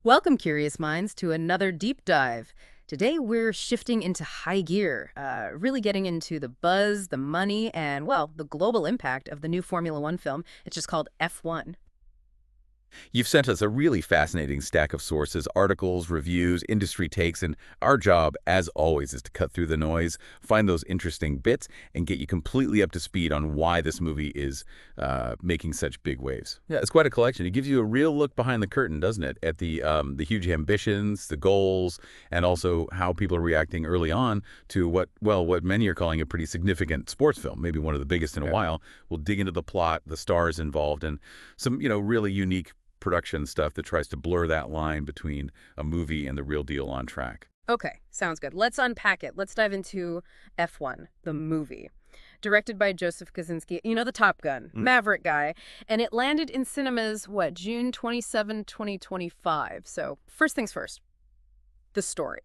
Welcome, curious minds, to another deep dive. Today we're shifting into high gear, really getting into the buzz, the money, and, well, the global impact of the new Formula One film. It's just called F1. You've sent us a really fascinating stack of sources, articles, reviews, industry takes, and our job, as always, is to cut through the noise, find those interesting bits, and get you completely up to speed on why this movie is making such big waves. Yeah, it's quite a collection. It gives you a real look behind the curtain, doesn't it, at the huge ambitions, the goals, and also how people are reacting early on to what many are calling a pretty significant sports film, maybe one of the biggest in a while. We'll dig into the plot, the stars involved, and some, really unique production stuff that tries to blur that line between a movie and the real deal on track. Okay, sounds good. Let's unpack it. Let's dive into F1, the movie. Directed by Joseph Kosinski, the Top Gun, Maverick guy. And it landed in cinemas, June 27, 2025. So first things first, the story.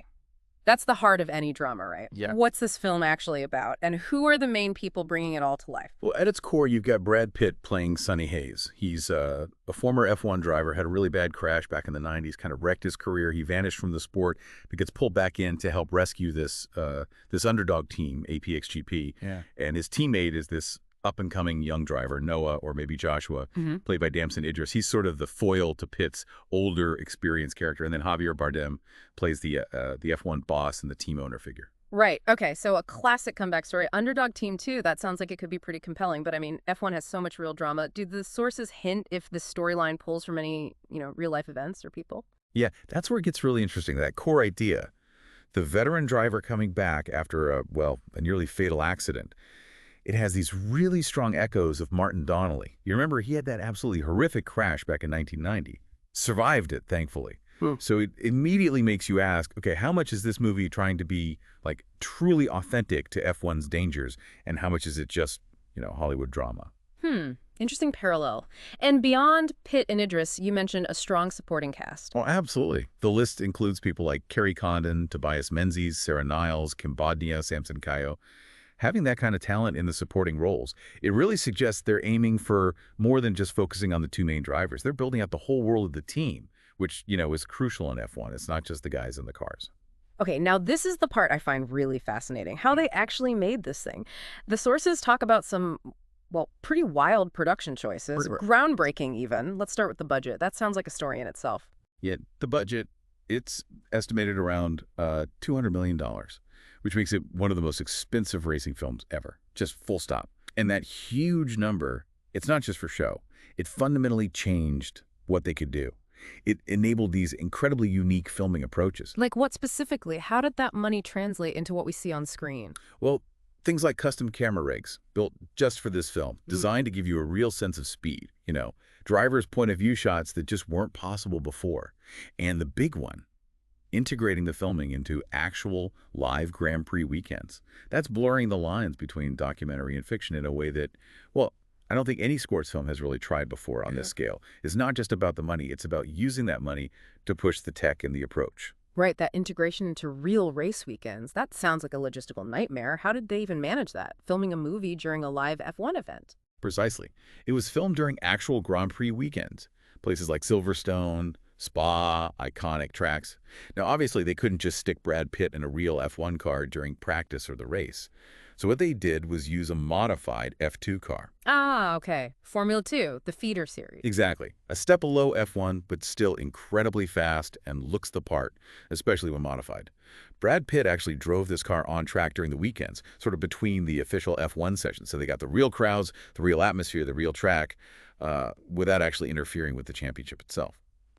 That's the heart of any drama, right? Yeah. What's this film actually about? And who are the main people bringing it all to life? Well, at its core, you've got Brad Pitt playing Sonny Hayes. He's a former F1 driver, had a really bad crash back in the 90s, kind of wrecked his career. He vanished from the sport, but gets pulled back in to help rescue this underdog team, APXGP. Yeah. And his teammate is this up-and-coming young driver, Noah, or maybe Joshua, played by Damson Idris. He's sort of the foil to Pitt's older, experienced character. And then Javier Bardem plays the F1 boss and the team owner figure. Right. Okay. So a classic comeback story. Underdog team, too. That sounds like it could be pretty compelling. But, I mean, F1 has so much real drama. Do the sources hint if the storyline pulls from any, real-life events or people? Yeah, that's where it gets really interesting, that core idea. The veteran driver coming back after a nearly fatal accident. It has these really strong echoes of Martin Donnelly. You remember he had that absolutely horrific crash back in 1990. Survived it, thankfully. So it immediately makes you ask, okay, how much is this movie trying to be truly authentic to F1's dangers, and how much is it just, Hollywood drama? Interesting parallel. And beyond Pitt and Idris, you mentioned a strong supporting cast. Oh, absolutely. The list includes people like Kerry Condon, Tobias Menzies, Sarah Niles, Kim Bodnia, Samson Kayo. Having that kind of talent in the supporting roles, it really suggests they're aiming for more than just focusing on the two main drivers. They're building out the whole world of the team, which, is crucial in F1. It's not just the guys in the cars. Okay, now this is the part I find really fascinating, how they actually made this thing. The sources talk about some, pretty wild production choices, groundbreaking even. Let's start with the budget. That sounds like a story in itself. Yeah, the budget, it's estimated around $200 million. Which makes it one of the most expensive racing films ever, just full stop. And that huge number, it's not just for show. It fundamentally changed what they could do. It enabled these incredibly unique filming approaches. Like what specifically? How did that money translate into what we see on screen? Well, things like custom camera rigs built just for this film, designed to give you a real sense of speed, drivers' point of view shots that just weren't possible before. And the big one, integrating the filming into actual live Grand Prix weekends. That's blurring the lines between documentary and fiction in a way that, I don't think any sports film has really tried before on this scale. It's not just about the money. It's about using that money to push the tech and the approach. Right, that integration into real race weekends. That sounds like a logistical nightmare. How did they even manage that, filming a movie during a live F1 event? Precisely. It was filmed during actual Grand Prix weekends. Places like Silverstone, Spa, iconic tracks. Now, obviously, they couldn't just stick Brad Pitt in a real F1 car during practice or the race. So what they did was use a modified F2 car. Ah, okay. Formula 2, the feeder series. Exactly. A step below F1, but still incredibly fast and looks the part, especially when modified. Brad Pitt actually drove this car on track during the weekends, sort of between the official F1 sessions. So they got the real crowds, the real atmosphere, the real track, without actually interfering with the championship itself.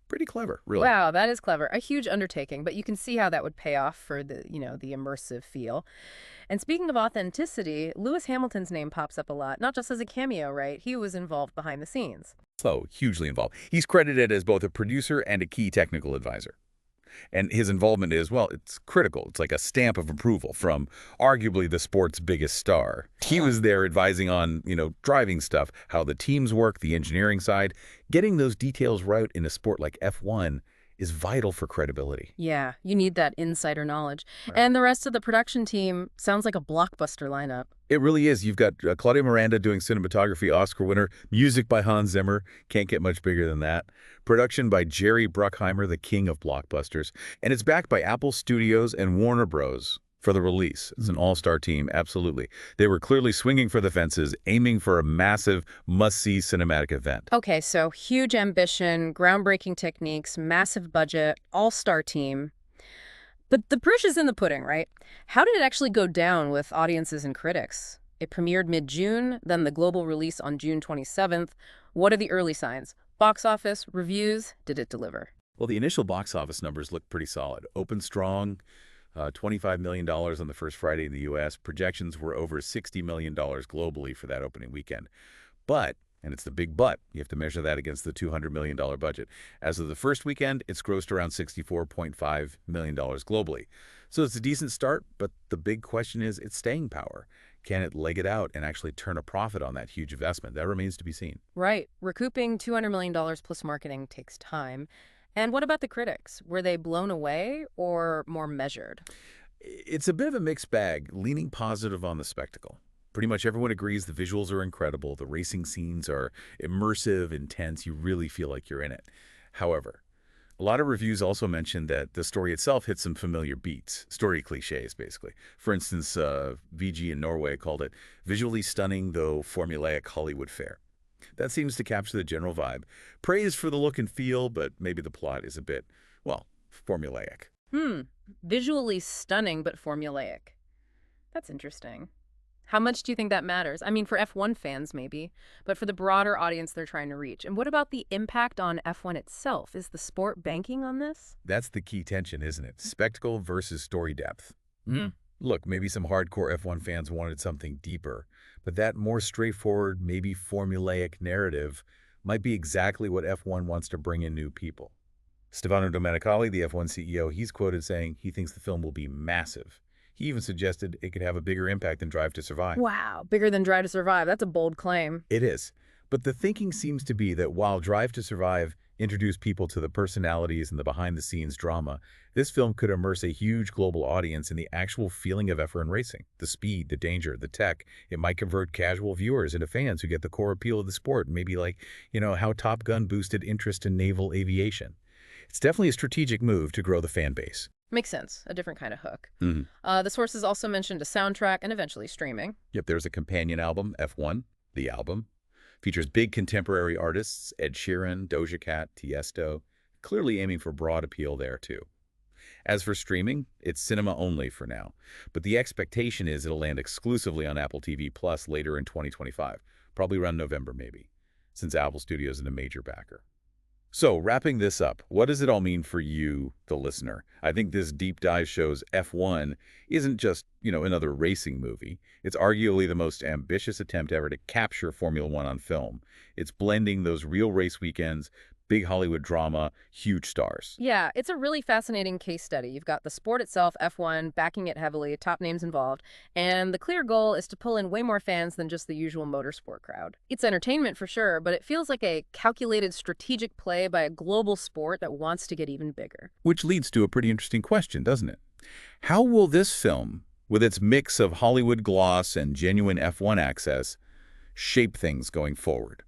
Pretty clever, really. Wow, that is clever. A huge undertaking, but you can see how that would pay off for the immersive feel. And speaking of authenticity, Lewis Hamilton's name pops up a lot, not just as a cameo, right? He was involved behind the scenes. So, hugely involved. He's credited as both a producer and a key technical advisor. And his involvement is, it's critical. It's like a stamp of approval from arguably the sport's biggest star. He was there advising on, driving stuff, how the teams work, the engineering side. Getting those details right in a sport like F1 is vital for credibility. Yeah, you need that insider knowledge. Right. And the rest of the production team sounds like a blockbuster lineup. It really is. You've got Claudia Miranda doing cinematography, Oscar winner, music by Hans Zimmer. Can't get much bigger than that. Production by Jerry Bruckheimer, the king of blockbusters. And it's backed by Apple Studios and Warner Bros. For the release. It's an all-star team, absolutely. They were clearly swinging for the fences, aiming for a massive, must-see cinematic event. Okay, so huge ambition, groundbreaking techniques, massive budget, all-star team. But the proof is in the pudding, right? How did it actually go down with audiences and critics? It premiered mid-June, then the global release on June 27th. What are the early signs? Box office, reviews, did it deliver? Well, the initial box office numbers look pretty solid. Opened strong, $25 million on the first Friday in the U.S. Projections were over $60 million globally for that opening weekend. But, and it's the big but, you have to measure that against the $200 million budget. As of the first weekend, it's grossed around $64.5 million globally. So it's a decent start, but the big question is its staying power. Can it leg it out and actually turn a profit on that huge investment? That remains to be seen. Right. Recouping $200 million plus marketing takes time. And what about the critics? Were they blown away or more measured? It's a bit of a mixed bag, leaning positive on the spectacle. Pretty much everyone agrees the visuals are incredible, the racing scenes are immersive, intense, you really feel like you're in it. However, a lot of reviews also mentioned that the story itself hits some familiar beats, story cliches, basically. For instance, VG in Norway called it visually stunning, though formulaic Hollywood fare. That seems to capture the general vibe. Praise for the look and feel, but maybe the plot is a bit, well, formulaic. Visually stunning, but formulaic. That's interesting. How much do you think that matters? I mean, for F1 fans, maybe, but for the broader audience they're trying to reach. And what about the impact on F1 itself? Is the sport banking on this? That's the key tension, isn't it? Spectacle versus story depth. Look, maybe some hardcore F1 fans wanted something deeper, but that more straightforward, maybe formulaic narrative might be exactly what F1 wants to bring in new people. Stefano Domenicali, the F1 CEO, he's quoted saying he thinks the film will be massive. He even suggested it could have a bigger impact than Drive to Survive. Wow, bigger than Drive to Survive. That's a bold claim. It is. But the thinking seems to be that while Drive to Survive introduced people to the personalities and the behind-the-scenes drama, this film could immerse a huge global audience in the actual feeling of F1 racing. The speed, the danger, the tech. It might convert casual viewers into fans who get the core appeal of the sport, maybe like, how Top Gun boosted interest in naval aviation. It's definitely a strategic move to grow the fan base. Makes sense. A different kind of hook. The sources also mentioned a soundtrack and eventually streaming. Yep, there's a companion album, F1, the album. Features big contemporary artists, Ed Sheeran, Doja Cat, Tiesto, clearly aiming for broad appeal there too. As for streaming, it's cinema only for now, but the expectation is it'll land exclusively on Apple TV Plus later in 2025, probably around November maybe, since Apple Studios is a major backer. So, wrapping this up, what does it all mean for you, the listener? I think this deep dive shows F1 isn't just, another racing movie. It's arguably the most ambitious attempt ever to capture Formula One on film. It's blending those real race weekends, big Hollywood drama, huge stars. Yeah, it's a really fascinating case study. You've got the sport itself, F1, backing it heavily, top names involved, and the clear goal is to pull in way more fans than just the usual motorsport crowd. It's entertainment for sure, but it feels like a calculated strategic play by a global sport that wants to get even bigger. Which leads to a pretty interesting question, doesn't it? How will this film, with its mix of Hollywood gloss and genuine F1 access, shape things going forward?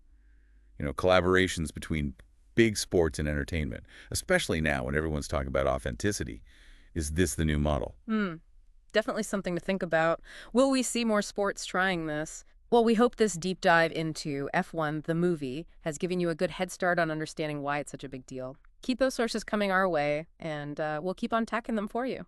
Collaborations between big sports and entertainment, especially now when everyone's talking about authenticity. Is this the new model? Definitely something to think about. Will we see more sports trying this? Well, we hope this deep dive into F1, the movie, has given you a good head start on understanding why it's such a big deal. Keep those sources coming our way, and we'll keep on tacking them for you.